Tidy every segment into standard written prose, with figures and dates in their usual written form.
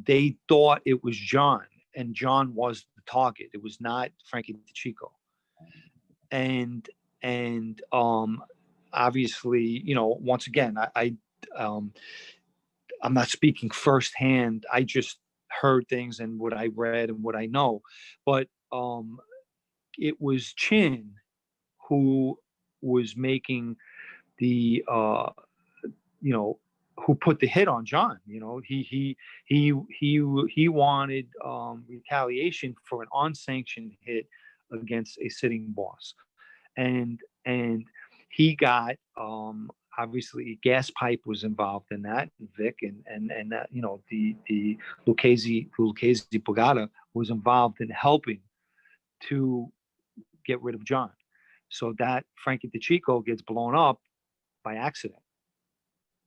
they thought it was John, and John was the target. It was not Frankie DeCicco. And obviously, you know, once again, I'm not speaking firsthand. I just heard things and what I read and what I know. But it was Chin who was making the you know, who put the hit on John. You know, he wanted retaliation for an unsanctioned hit against a sitting boss, and he got obviously gas pipe was involved in that, Vic, and that, you know, the Lucchese Pagata was involved in helping to get rid of John, so that Frankie DeCicco gets blown up by accident.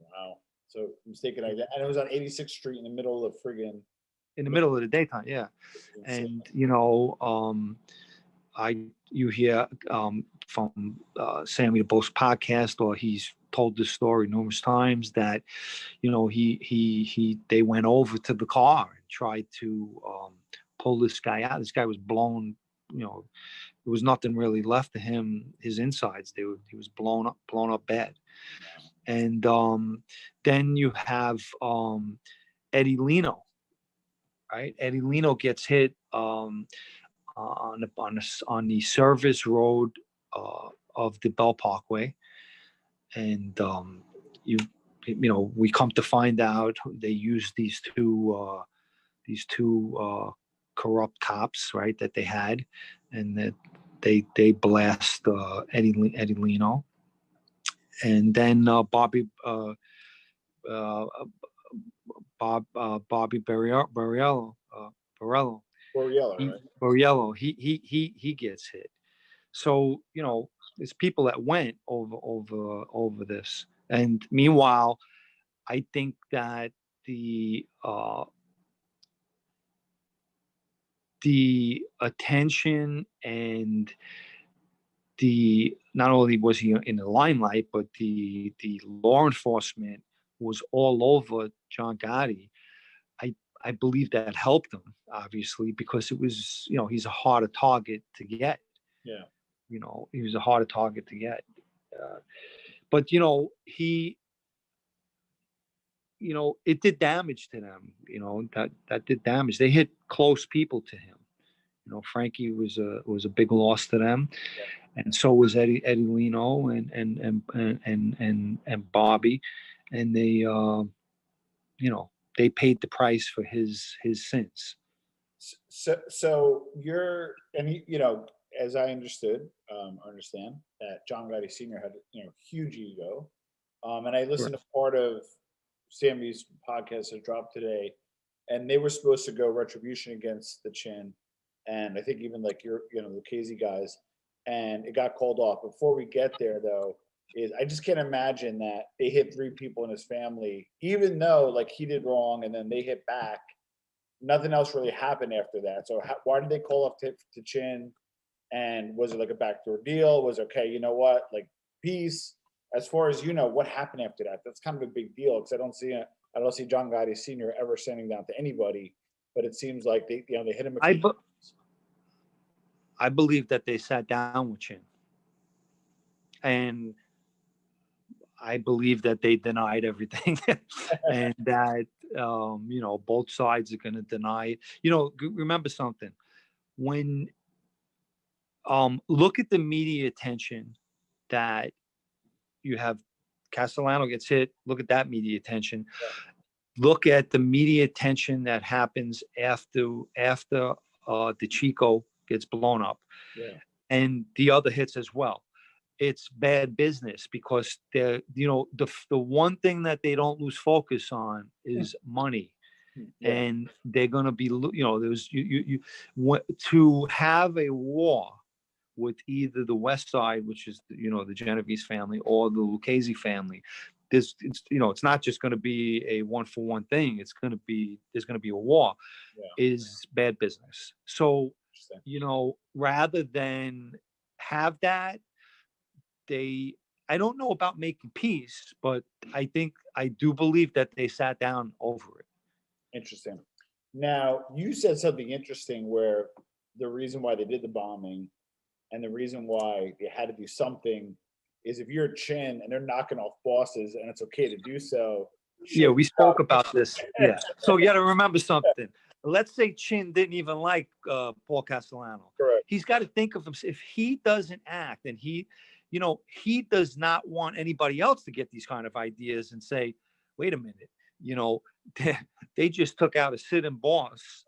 Wow. So mistaken idea. And it was on 86th Street in the middle of friggin' In the middle of the daytime, yeah. And you know, you hear from Sammy the Boss podcast, or he's told this story numerous times, that, you know, they went over to the car and tried to pull this guy out. This guy was blown, you know, there was nothing really left of him, his insides. He was blown up bad. And then you have Eddie Leno, right? Eddie Leno gets hit on the service road of the Bell Parkway, and you know, we come to find out they used these two corrupt cops, right, that they had, and that they blast Eddie Leno. And then Bobby Borriello, right? he gets hit. So, you know, there's people that went over this. And meanwhile, I think that the attention and the, not only was he in the limelight, but the law enforcement was all over John Gotti. I believe that helped him, obviously, because it was, you know, he's a harder target to get. Yeah. You know, he was a harder target to get. But, you know, it did damage to them. You know, that did damage. They hit close people to him. You know, Frankie was a big loss to them. Yeah. And so was Eddie Leno and Bobby, and they you know, they paid the price for his sins. So you're, and you know, as I understand that John Gotti Sr. had, you know, huge ego, and I listened to part of Sammy's podcast that dropped today, and they were supposed to go retribution against the Chin, and I think even like your, you know, the Casey guys, and it got called off. Before we get there, though, is I just can't imagine that they hit 3 people in his family, even though like he did wrong, and then they hit back. Nothing else really happened after that. So why did they call off to Chin? And was it like a backdoor deal? Was okay, you know what, like peace? As far as you know, what happened after that? That's kind of a big deal, because I don't see John Gotti Sr. ever sending down to anybody. But it seems like they hit him. I believe that they sat down with Chin, and I believe that they denied everything, and that you know, both sides are going to deny it. You know, remember something. When look at the media attention that you have. Castellano gets hit. Look at that media attention. Yeah. Look at the media attention that happens after DeCicco gets blown up, yeah, and the other hits as well. It's bad business, because they're, you know, the one thing that they don't lose focus on is money. yeah. And they're going to be, you know, there's you to have a war with either the West Side, which is, you know, the Genovese family, or the Lucchese family. It's you know, it's not just going to be a 1-for-1 thing. There's going to be a war. Yeah. Is bad business. So, you know, rather than have that, I don't know about making peace, but I do believe that they sat down over it. Interesting. Now, you said something interesting where the reason why they did the bombing and the reason why they had to do something is if you're Chin and they're knocking off bosses and it's okay to do so. Yeah, we spoke about this. Yeah. So you got to remember something. Let's say Chin didn't even like Paul Castellano. Correct. He's got to think of himself. If he doesn't act and he, you know, he does not want anybody else to get these kind of ideas and say, wait a minute, you know, they just took out a sitting boss